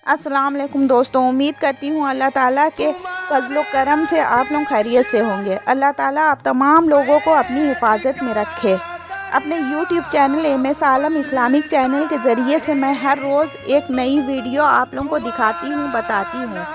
अस्सलाम वालेकुम दोस्तों, उम्मीद करती हूँ अल्लाह ताला के फजल व करम से आप लोग खैरियत से होंगे। अल्लाह ताला आप तमाम लोगों को अपनी हिफाजत में रखे। अपने YouTube चैनल MS आलम इस्लामिक चैनल के ज़रिए से मैं हर रोज़ एक नई वीडियो आप लोगों को दिखाती हूँ, बताती हूँ।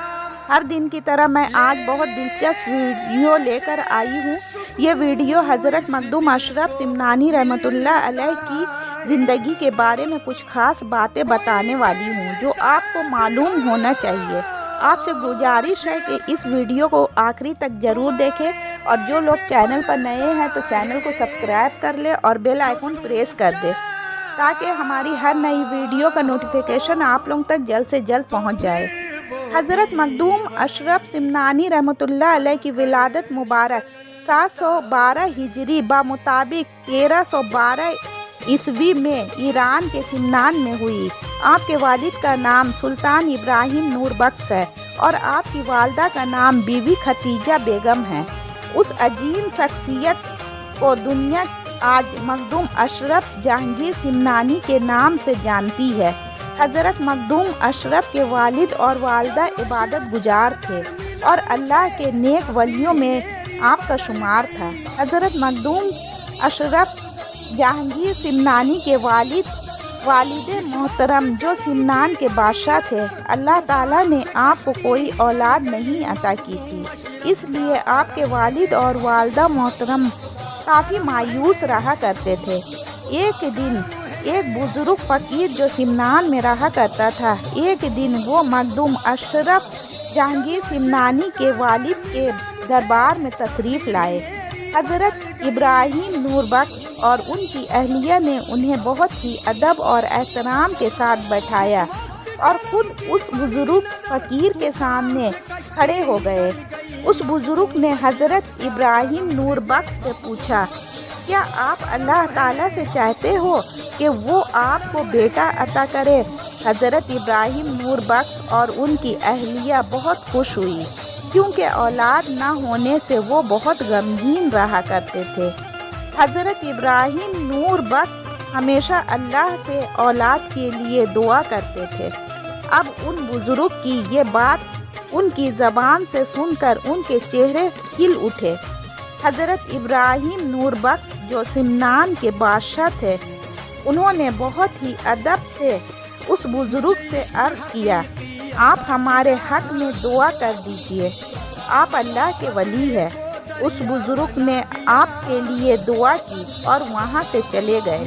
हर दिन की तरह मैं आज बहुत दिलचस्प वीडियो लेकर आई हूँ। ये वीडियो हज़रत मखदूम अशरफ सिमनानी रहमतुल्लाह अलैह की ज़िंदगी के बारे में कुछ ख़ास बातें बताने वाली हूँ जो आपको मालूम होना चाहिए। आपसे गुजारिश है कि इस वीडियो को आखिरी तक ज़रूर देखें और जो लोग चैनल पर नए हैं तो चैनल को सब्सक्राइब कर ले और बेल आइकन प्रेस कर दे ताकि हमारी हर नई वीडियो का नोटिफिकेशन आप लोगों तक जल्द से जल्द पहुँच जाए। हज़रत मखदूम अशरफ सिमनानी रहमतुल्लाह अलैह की विलादत मुबारक 712 हिजरी मुताबिक 1312 ईस्वी में ईरान के सिमनान में हुई। आपके वालिद का नाम सुल्तान इब्राहिम नूर बख्श है और आपकी वालदा का नाम बीवी खतीजा बेगम है। उस अजीम शख्सियत को दुनिया आज मखदूम अशरफ जहांगीर सिमनानी के नाम से जानती है। हज़रत मखदूम अशरफ के वालिद और वालदा इबादत गुजार थे और अल्लाह के नेक वलियों में आपका शुमार था। हज़रत मखदूम अशरफ जहांगीर सिमनानी के वालिद मोहतरम जो सिमनान के बादशाह थे, अल्लाह ताला ने आपको कोई औलाद नहीं अता की थी, इसलिए आपके वालिद और वालदा मोहतरम काफ़ी मायूस रहा करते थे। एक दिन एक बुजुर्ग फ़कीर जो सिमनान में रहा करता था, एक दिन वो मखदूम अशरफ जहांगीर सिमनानी के वालिद के दरबार में तशरीफ़ लाए। हज़रत इब्राहिम नूर बख्श और उनकी अहलिया ने उन्हें बहुत ही अदब और एहतराम के साथ बैठाया और ख़ुद उस बुज़ुर्ग फ़कीर के सामने खड़े हो गए। उस बुज़ुर्ग ने हज़रत इब्राहिम नूर बख्श से पूछा, क्या आप अल्लाह ताला से चाहते हो कि वो आपको बेटा अता करे? हज़रत इब्राहिम नूर बख्श और उनकी अहलिया बहुत खुश हुई क्योंकि औलाद ना होने से वो बहुत गमगीन रहा करते थे। हज़रत इब्राहिम नूर बख्श हमेशा अल्लाह से औलाद के लिए दुआ करते थे। अब उन बुज़ुर्ग की ये बात उनकी ज़बान से सुनकर उनके चेहरे खिल उठे। हज़रत इब्राहिम नूर बख्श जो सिमनान के बादशाह थे, उन्होंने बहुत ही अदब से उस बुज़ुर्ग से अर्ज़ किया, आप हमारे हक़ में दुआ कर दीजिए, आप अल्लाह के वली है। उस बुज़ुर्ग ने आपके लिए दुआ की और वहाँ से चले गए।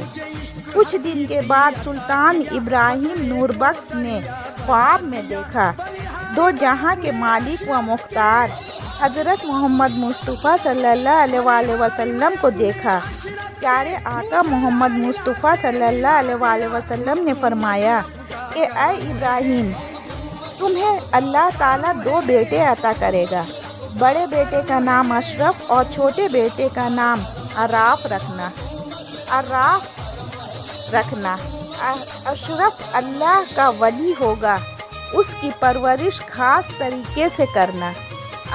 कुछ दिन के बाद सुल्तान इब्राहिम नूर बख्श ने ख्वाब में देखा, दो जहां के मालिक व मुख्तार हज़रत मोहम्मद मुस्तफ़ा सल्लल्लाहु अलैहि वसल्लम को देखा। प्यारे आका मोहम्मद मुस्तफ़ा सल्लल्लाहु अलैहि वसल्लम ने फरमाया कि ऐ इब्राहिम, तुम्हें अल्लाह ताला दो बेटे अता करेगा। बड़े बेटे का नाम अशरफ और छोटे बेटे का नाम अराफ रखना। अशरफ अल्लाह का वली होगा, उसकी परवरिश खास तरीके से करना।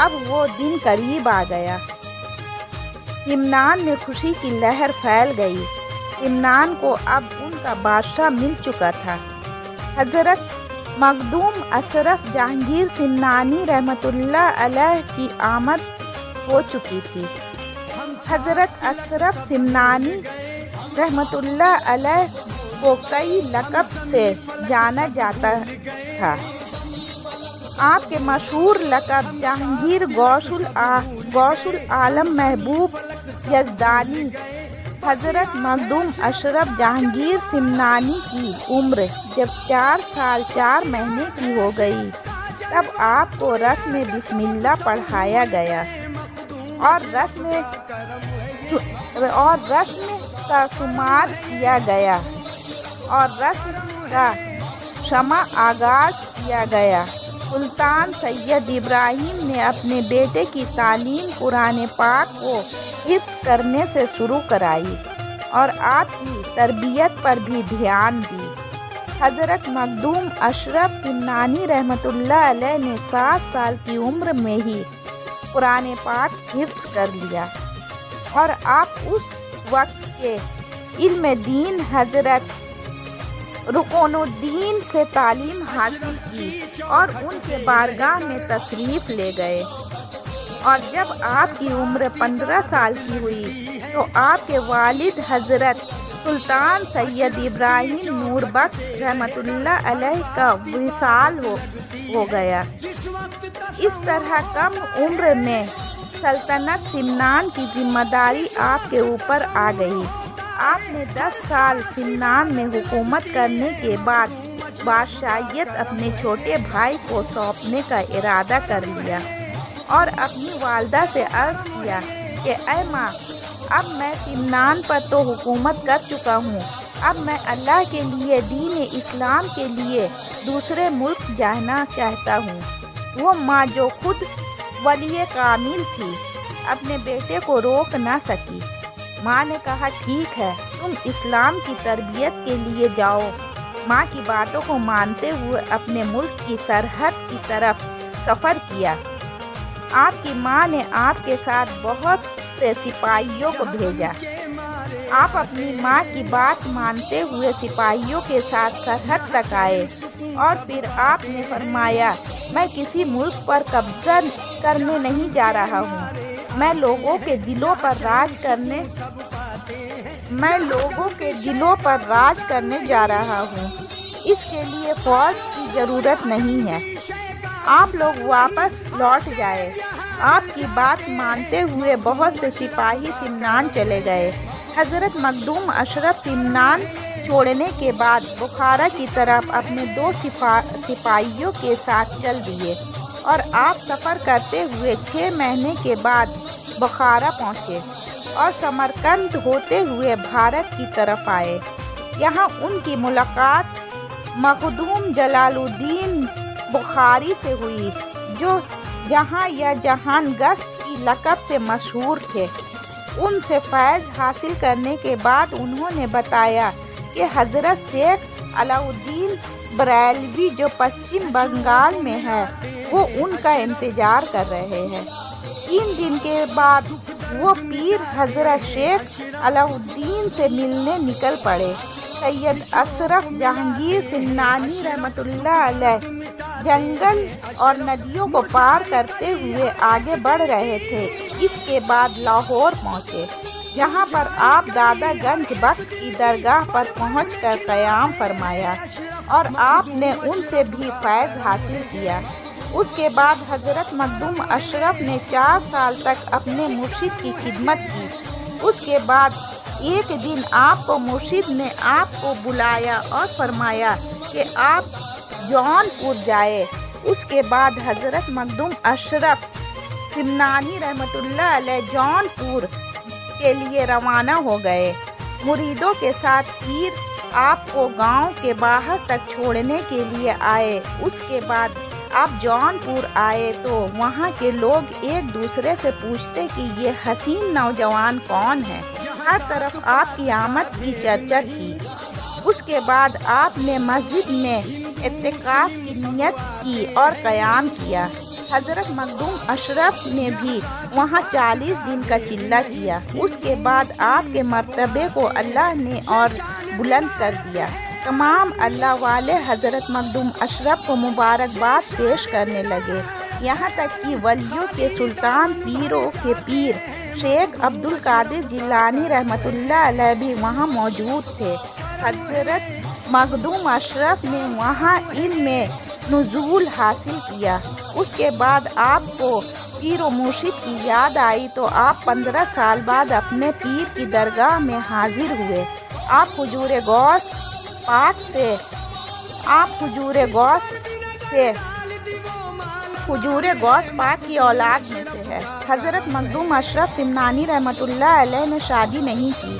अब वो दिन करीब आ गया। सिमनान में खुशी की लहर फैल गई। सिमनान को अब उनका बादशाह मिल चुका था। हज़रत मखदूम अशरफ जहांगीर सिमनानी रहमतुल्लाह अलैह की आमद हो चुकी थी। हज़रत अशरफ सिमनानी रहमतुल्लाह अलैह को कई लक़ब से जाना जाता था। आपके मशहूर लक़ब जहांगीर गौसुल आलम महबूब यज़दानी। हज़रत मखदूम अशरफ जहांगीर सिमनानी की उम्र जब 4 साल 4 महीने की हो गई, तब आपको रस्म बिस्मिल्लाह पढ़ाया गया और रस्म का शुमार किया गया और रस्म का शमा आगाज़ किया गया। सुल्तान सैयद इब्राहिम ने अपने बेटे की तालीम कुरान पाक को हिफ्ज़ करने से शुरू कराई और आपकी तरबियत पर भी ध्यान दी। हज़रत मखदूम अशरफ सिमनानी रहमतुल्लाह अलैह ने 7 साल की उम्र में ही कुरान पाक हिफ्ज़ कर लिया और आप उस वक्त के इल्म दीन हज़रत रुकनुद्दीन से तालीम हासिल की और उनके बारगाह में तशरीफ़ ले गए। और जब आपकी उम्र 15 साल की हुई तो आपके वालिद हज़रत सुल्तान सैयद इब्राहिम नूर बख्श रहमतुल्लाह अलैह का विसाल हो गया। इस तरह कम उम्र में सल्तनत सिमनान की जिम्मेदारी आपके ऊपर आ गई। आपने 10 साल सिमनान में हुकूमत करने के बाद बादशाहियत अपने छोटे भाई को सौंपने का इरादा कर लिया और अपनी वालदा से अर्ज़ किया कि ऐ माँ, अब मैं सिमनान पर तो हुकूमत कर चुका हूँ, अब मैं अल्लाह के लिए दीन इस्लाम के लिए दूसरे मुल्क जाना चाहता हूँ। वो माँ जो खुद वली कामिल थी अपने बेटे को रोक ना सकी। माँ ने कहा ठीक है, तुम इस्लाम की तरबियत के लिए जाओ। माँ की बातों को मानते हुए अपने मुल्क की सरहद की तरफ सफ़र किया। आपकी माँ ने आपके साथ बहुत से सिपाहियों को भेजा। आप अपनी माँ की बात मानते हुए सिपाहियों के साथ सरहद तक आए और फिर आपने फरमाया, मैं किसी मुल्क पर कब्जा करने नहीं जा रहा हूँ, मैं लोगों के दिलों पर राज करने जा रहा हूँ। इसके लिए फौज की ज़रूरत नहीं है, आप लोग वापस लौट जाए। आपकी बात मानते हुए बहुत से सिपाही सिमनान चले गए। हज़रत मखदूम अशरफ सिमनान छोड़ने के बाद बुखारा की तरफ अपने 2 सिपाहियों के साथ चल दिए और आप सफ़र करते हुए 6 महीने के बाद बुखारा पहुँचे और समरकंद होते हुए भारत की तरफ आए। यहाँ उनकी मुलाकात मखदूम जलालुद्दीन बुखारी से हुई, जो जहाँ या जहान गश्त की लक़ब से मशहूर थे। उनसे फैज़ हासिल करने के बाद उन्होंने बताया कि हज़रत शेख अलाउद्दीन बरेलवी जो पश्चिम बंगाल में है वो उनका इंतज़ार कर रहे हैं। 3 दिन के बाद वो पीर हज़रत शेख अलाउद्दीन से मिलने निकल पड़े। सैयद अशरफ जहांगीर सिमनानी रहमतुल्लाह अलैह जंगल और नदियों को पार करते हुए आगे बढ़ रहे थे। इसके बाद लाहौर पहुँचे, जहाँ पर आप दादा गंज बख्श की दरगाह पर पहुँचकर क़याम फरमाया और आपने उनसे भी फैज़ हासिल किया। उसके बाद हज़रत मखदूम अशरफ ने 4 साल तक अपने मुर्शिद की खिदमत की। उसके बाद एक दिन आपको मुर्शिद ने आपको बुलाया और फरमाया कि आप जौनपुर जाए। उसके बाद हज़रत मखदूम अशरफ सिमनानी रहमतुल्लाह अलैह जौनपुर के लिए रवाना हो गए। मुरीदों के साथ पीर आपको गांव के बाहर तक छोड़ने के लिए आए। उसके बाद आप जौनपुर आए तो वहाँ के लोग एक दूसरे से पूछते कि ये हसीन नौजवान कौन है। हर तरफ आपकी आमद की चर्चा थी। उसके बाद आपने मस्जिद में इत्तिकाफ की नियत की और क़याम किया। हज़रत मखदूम अशरफ ने भी वहाँ 40 दिन का चिल्ला किया। उसके बाद आपके मर्तबे को अल्लाह ने और बुलंद कर दिया। तमाम अल्लाह वाले हज़रत मखदूम अशरफ को मुबारकबाद पेश करने लगे। यहाँ तक कि वलियों के सुल्तान पीरों के पीर शेख अब्दुल कादिर जिलानी रहमतुल्लाह अलैह भी वहाँ मौजूद थे। हज़रत मखदूम अशरफ ने वहाँ इल्म नुज़ूल हासिल किया। उसके बाद आपको पीर व मुर्शिद की याद आई तो आप 15 साल बाद अपने पीर की दरगाह में हाजिर हुए। आप हुजूर गौस पाक की औलाद में से है। हज़रत मखदूम अशरफ सिमनानी रहमतुल्लाह अलैह ने शादी नहीं की।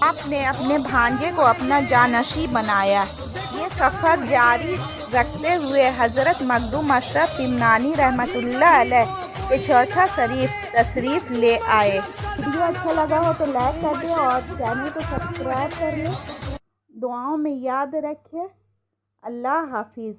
आपने अपने भांजे को अपना जानशी बनाया। ये सफ़र जारी रखते हुए हज़रत मखदूम अशरफ सिमनानी रहमतुल्लाह अलैह पिछौछा शरीफ तशरीफ़ ले आए। वीडियो अच्छा लगा हो तो लाइक कर दें और चैनल को सब्सक्राइब कर लें। दुआओं में याद रखें। अल्लाह हाफिज़।